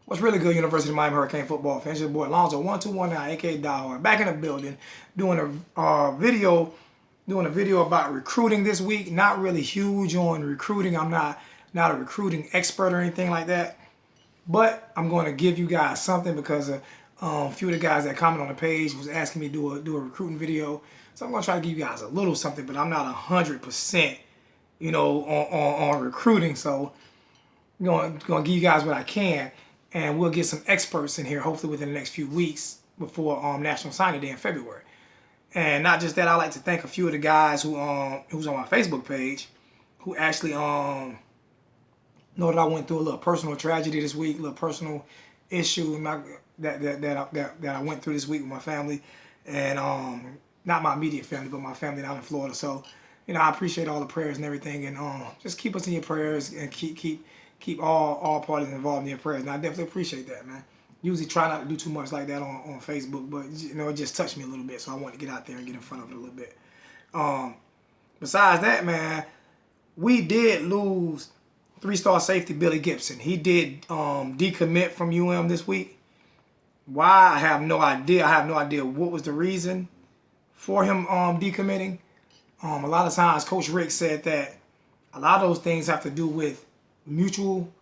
What's really good, University of Miami Hurricane football fans? Your boy Alonzo 1219, aka Die back in the building, doing a video, about recruiting this week. Not really huge on recruiting. I'm not a recruiting expert or anything like that, but I'm going to give you guys something because a few of the guys that comment on the page was asking me to do a recruiting video. So I'm going to try to give you guys a little something, but I'm not 100%, on recruiting. So I'm going to give you guys what I can. And we'll get some experts in here, hopefully within the next few weeks before National Signing Day in February. And not just that, I like to thank a few of the guys who's on my Facebook page, who actually know that I went through a little personal tragedy this week, a little personal issue that I went through this week with my family, and not my immediate family, but my family down in Florida. So, I appreciate all the prayers and everything, and just keep us in your prayers and keep all parties involved in your prayers. And I definitely appreciate that, man. Usually try not to do too much like that on Facebook, but it just touched me a little bit, so I want to get out there and get in front of it a little bit. Besides that, man, we did lose 3-star safety Billy Gibson. He did decommit from this week. Why? I have no idea. I have no idea what was the reason for him decommitting. A lot of times, Coach Rick said that a lot of those things have to do with mutual,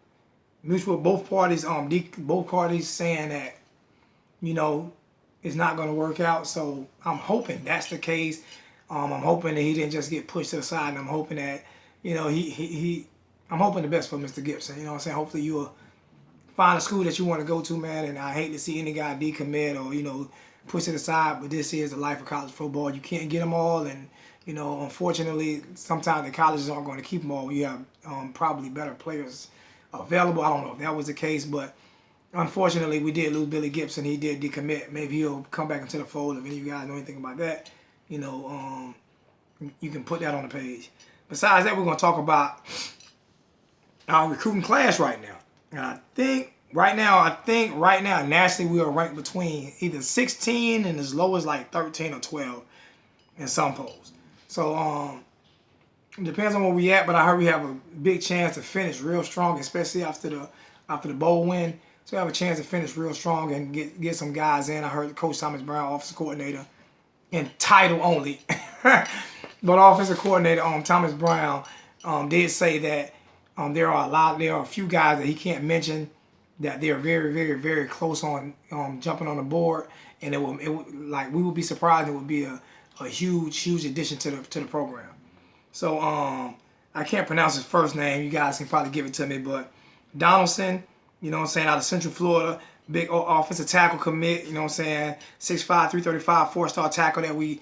both parties saying that, it's not going to work out. So I'm hoping that's the case. I'm hoping that he didn't just get pushed to the side, and I'm hoping that, I'm hoping the best for Mr. Gibson. You know what I'm saying? Hopefully you'll find a school that you want to go to, man. And I hate to see any guy decommit or, push to the side, but this is the life of college football. You can't get them all, and unfortunately, sometimes the colleges aren't going to keep them all. You have probably better players available. I don't know if that was the case, but unfortunately, we did lose Billy Gibson. He did decommit. Maybe he'll come back into the fold. If any of you guys know anything about that, you can put that on the page. Besides that, we're going to talk about our recruiting class right now. And I think right now, nationally, we are ranked between either 16 and as low as like 13 or 12 in some polls. So it depends on where we at, but I heard we have a big chance to finish real strong, especially after the bowl win. So we have a chance to finish real strong and get some guys in. I heard Coach Thomas Brown, offensive coordinator, in title only, but offensive coordinator Thomas Brown did say that there are a few guys that he can't mention that they're very, very, very close on jumping on the board, and we would be surprised. It would be a huge addition to the program. So I can't pronounce his first name. You guys can probably give it to me, but Donaldson, out of Central Florida, big offensive tackle commit, 6'5", 335, 4-star tackle that we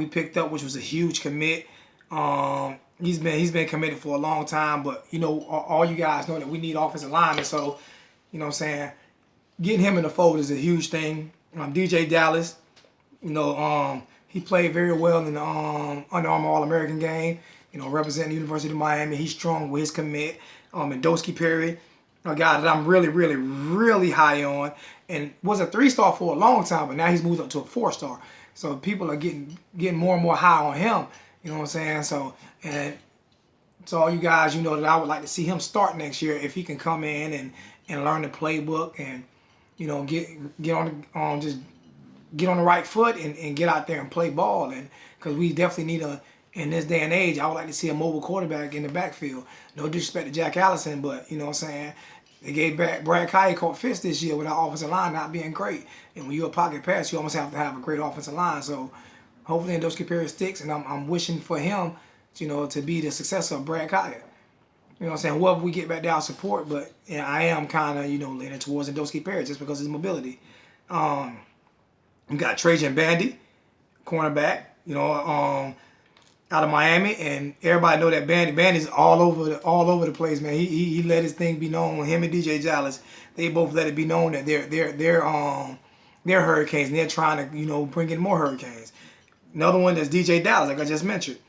picked up, which was a huge commit. He's been committed for a long time, but all you guys know that we need offensive linemen, so getting him in the fold is a huge thing. DJ Dallas, he played very well in the Under Armour All-American game, representing the University of Miami. He's strong with his commit. And Dosky Perry, a guy that I'm really, really, really high on, and was a 3-star for a long time, but now he's moved up to a 4-star. So people are getting more and more high on him. You know what I'm saying? So, and so all you guys, that I would like to see him start next year if he can come in and learn the playbook and, get on the right foot and get out there and play ball. And because we definitely need in this day and age, I would like to see a mobile quarterback in the backfield. No disrespect to Jack Allison, but they gave Brad Kaya caught fits this year with our offensive line not being great. And when you're a pocket pass, you almost have to have a great offensive line. So hopefully Ndosky Perry sticks, and I'm wishing for him, to be the successor of Brad Kaya. Whoever we get back there, I'll support, but I am kind of, leaning towards Ndosky Perry just because of his mobility. We got Trajan Bandy, cornerback, out of Miami, and everybody know that Bandy's all over the place, man. He let his thing be known. Him and DJ Dallas, they both let it be known that they're Hurricanes, and they're trying to bring in more Hurricanes. Another one that's DJ Dallas, like I just mentioned,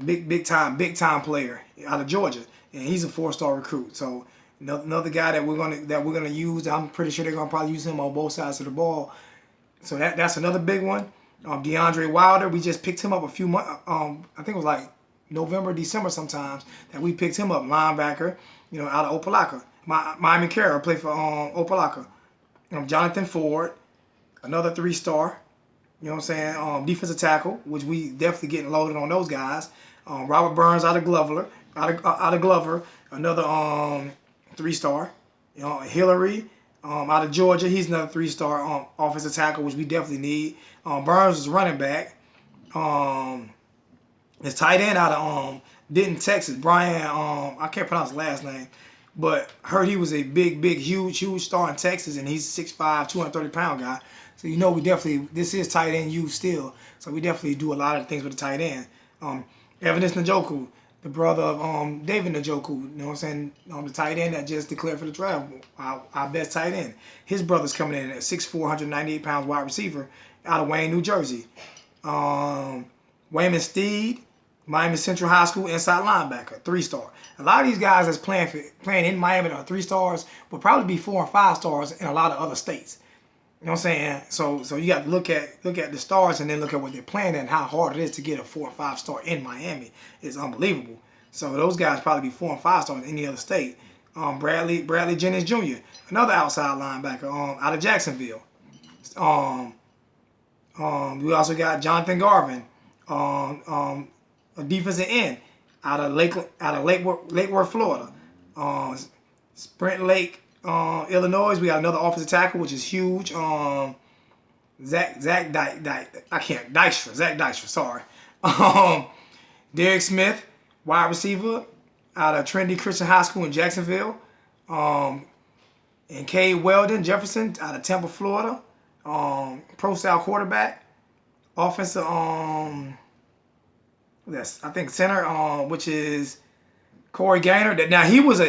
big time player out of Georgia, and he's a 4-star recruit. So another guy that we're gonna use. I'm pretty sure they're gonna probably use him on both sides of the ball. So that's another big one. DeAndre Wilder, we just picked him up a few months. I think it was like November, December sometimes that we picked him up. Linebacker, out of Miami Carroll, played for Opelika. Jonathan Ford, another 3-star. You know what I'm saying? Defensive tackle, which we definitely getting loaded on those guys. Robert Burns out of Glover, another 3-star. You know, Hillary out of Georgia, he's another 3-star offensive tackle, which we definitely need. Burns is running back. His tight end out of Denton, Texas, Brian. I can't pronounce his last name, but heard he was a big, huge star in Texas, and he's 6'5", 230-pound guy. So you know this is tight end youth still. So we definitely do a lot of things with the tight end. Evidence Njoku, the brother of David Njoku, you know what I'm saying? The tight end that just declared for the draft, our best tight end. His brother's coming in at 6'4", 198 pounds wide receiver out of Wayne, New Jersey. Wayman Steed, Miami Central High School inside linebacker, 3-star. A lot of these guys that's playing in Miami are 3-stars will probably be 4 and 5 stars in a lot of other states. You know what I'm saying? So you got to look at the stars and then look at what they're playing and how hard it is to get a 4 and 5 star in Miami. It's unbelievable. So those guys probably be 4 and 5 stars in any other state. Bradley Jennings Jr., another outside linebacker out of Jacksonville. We also got Jonathan Garvin, a defensive end out of Lake Worth, Florida. Sprint Lake, Illinois. We got another offensive tackle, which is huge. Zach Dykstra, sorry. Derek Smith, wide receiver out of Trinity Christian High School in Jacksonville. And Cade Weldon Jefferson out of Tampa, Florida. Pro-style quarterback. Offensive, I think center, which is Corey Gaynor. Now he was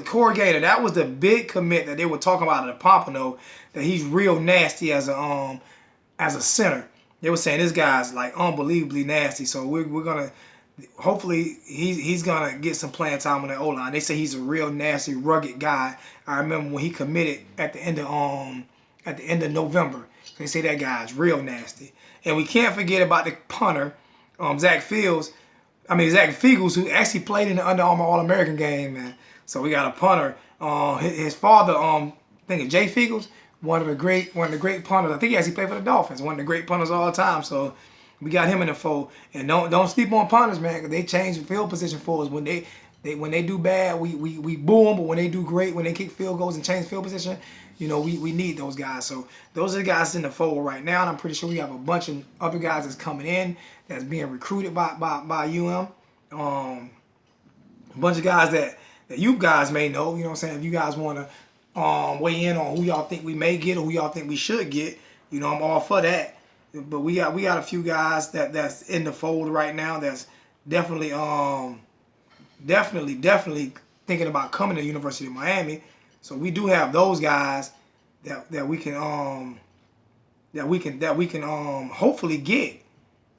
Corey Gaynor. That was the big commit that they were talking about at the Pompano, that he's real nasty as a center. They were saying this guy's like unbelievably nasty. So we're gonna hopefully he's gonna get some playing time on the O-line. They say he's a real nasty, rugged guy. I remember when he committed at the end of November. They say that guy's real nasty. And we can't forget about the punter, Zach Fiegels, who actually played in the Under Armour All-American game, man. So we got a punter. His father, I think it's Jay Fiegels, one of the great punters. I think he actually played for the Dolphins, one of the great punters of all time. So we got him in the fold. And don't sleep on punters, man, because they change the field position for us. When they do bad, we boo them. But when they do great, when they kick field goals and change field position, you know, we need those guys. So those are the guys in the fold right now. And I'm pretty sure we have a bunch of other guys that's coming in that's being recruited by UM. A bunch of guys that you guys may know. You know what I'm saying? If you guys want to weigh in on who y'all think we may get or who y'all think we should get, you know, I'm all for that. But we got a few guys that's in the fold right now that's definitely thinking about coming to the University of Miami. So we do have those guys that we can hopefully get.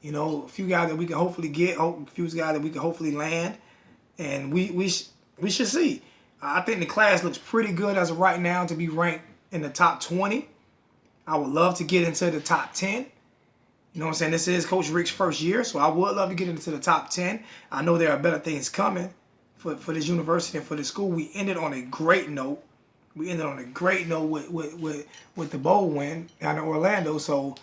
You know, a few guys that we can hopefully get, a few guys that we can hopefully land, and we should see. I think the class looks pretty good as of right now to be ranked in the top 20. I would love to get into the top 10. You know what I'm saying? This is Coach Rick's first year, so I would love to get into the top 10. I know there are better things coming for this university and for this school. We ended on a great note. With the bowl win down in Orlando. So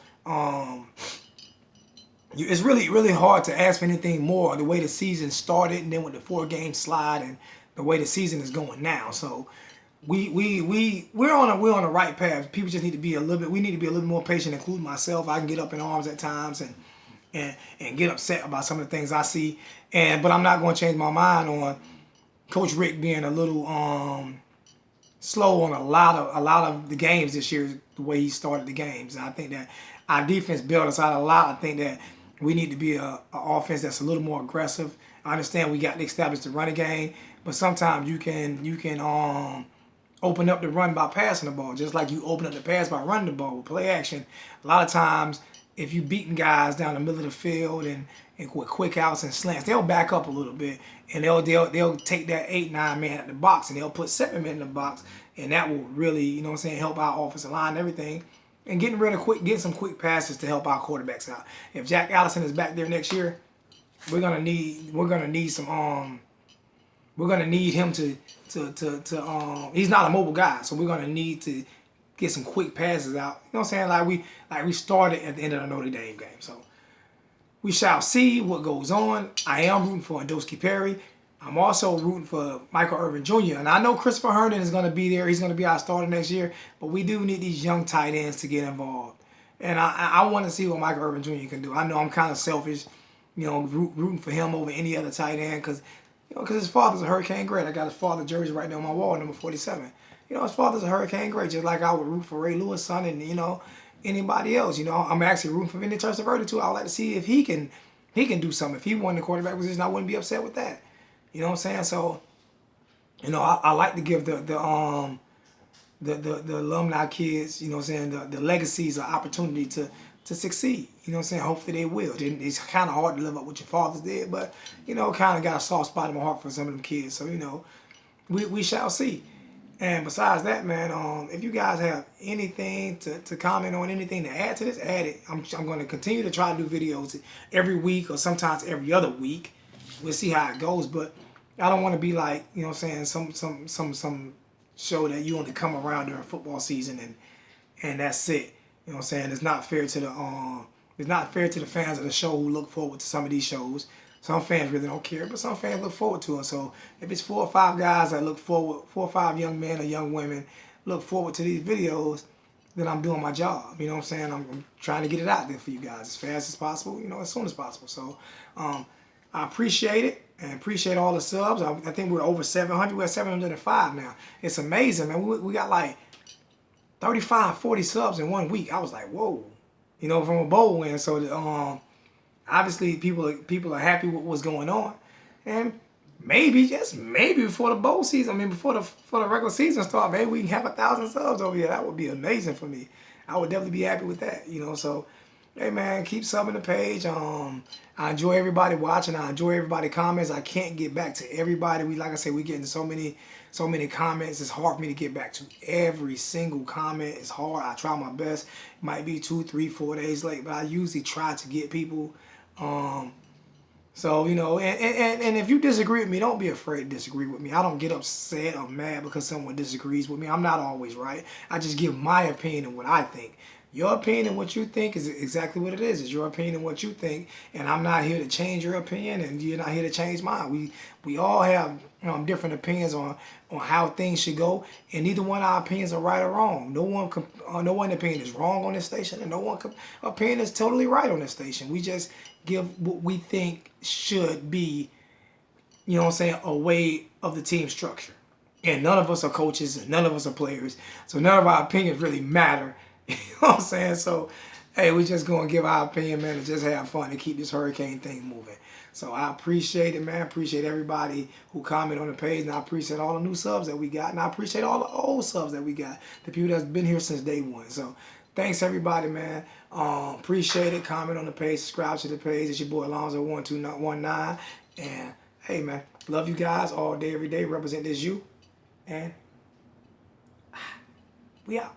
it's really hard to ask for anything more. The way the season started, and then with the 4-game slide, and the way the season is going now. So we're on the right path. People just need to be a little bit. We need to be a little more patient, including myself. I can get up in arms at times and get upset about some of the things I see. But I'm not going to change my mind on Coach Rick being a little slow on a lot of the games this year, the way he started the games. And I think that our defense bailed us out a lot. I think that we need to be an offense that's a little more aggressive. I understand we got to establish the running game, but sometimes you can open up the run by passing the ball, just like you open up the pass by running the ball with play action. A lot of times, if you beating guys down the middle of the field and with quick outs and slants, they'll back up a little bit, and they'll take that 8-9 man at the box, and they'll put 7 men in the box, and that will really, you know what I'm saying, help our offensive line and everything. And getting some quick passes to help our quarterbacks out. If Jack Allison is back there next year, we're gonna need some we're gonna need him to he's not a mobile guy, so we're gonna need to get some quick passes out. You know what I'm saying? Like we started at the end of the Notre Dame game. So we shall see what goes on. I am rooting for Ndoski Perry. I'm also rooting for Michael Irvin Jr. And I know Christopher Herndon is going to be there. He's going to be our starter next year. But we do need these young tight ends to get involved. And I want to see what Michael Irvin Jr. can do. I know I'm kind of selfish, rooting for him over any other tight end because his father's a Hurricane great. I got his father's jersey right there on my wall, number 47. His father's a Hurricane great, just like I would root for Ray Lewis' son and, anybody else. I'm actually rooting for Vinny Testaverde too. I would like to see if he can do something. If he won the quarterback position, I wouldn't be upset with that. You know what I'm saying? So, I like to give the alumni kids, the legacies an opportunity to succeed. You know what I'm saying? Hopefully they will. It's kind of hard to live up what your fathers did, but, kind of got a soft spot in my heart for some of them kids. So, we shall see. And besides that, man, if you guys have anything to comment on, anything to add to this, add it. I'm going to continue to try to do videos every week or sometimes every other week. We'll see how it goes, but I don't want to be like, some show that you only come around during football season and that's it. You know what I'm saying? It's not fair to the fans of the show who look forward to some of these shows. Some fans really don't care, but some fans look forward to it. So if it's 4 or 5 guys that look forward, 4 or 5 young men or young women look forward to these videos, then I'm doing my job. You know what I'm saying? I'm trying to get it out there for you guys as fast as possible, as soon as possible. So I appreciate it and appreciate all the subs. I think we're over 700. We're at 705 now. It's amazing, man. We got like 35, 40 subs in 1 week. I was like, whoa, from a bowl win. So obviously, people are happy with what's going on, and maybe just maybe before the bowl season, before the regular season starts, maybe we can have 1,000 subs over here. That would be amazing for me. I would definitely be happy with that. So, hey man, keep subbing the page. I enjoy everybody watching. I enjoy everybody comments. I can't get back to everybody. Like I said, we getting so many comments. It's hard for me to get back to every single comment. It's hard. I try my best. It might be 2, 3, 4 days late, but I usually try to get people. So, and if you disagree with me, don't be afraid to disagree with me. I don't get upset or mad because someone disagrees with me. I'm not always right. I just give my opinion and what I think. Your opinion and what you think is exactly what it is. It's your opinion and what you think, and I'm not here to change your opinion, and you're not here to change mine. We all have different opinions on how things should go, and neither one of our opinions are right or wrong. No one opinion is wrong on this station, and no one opinion is totally right on this station. We just give what we think should be, a way of the team structure. And none of us are coaches, and none of us are players, so none of our opinions really matter. You know what I'm saying? So, hey, we just going to give our opinion, man, and just have fun and keep this hurricane thing moving. So I appreciate it, man. I appreciate everybody who comment on the page, and I appreciate all the new subs that we got, and I appreciate all the old subs that we got, the people that's been here since day one. So thanks, everybody, man. Appreciate it. Comment on the page. Subscribe to the page. It's your boy Alonzo1219. And, hey, man, love you guys all day, every day. Represent this you. And we out.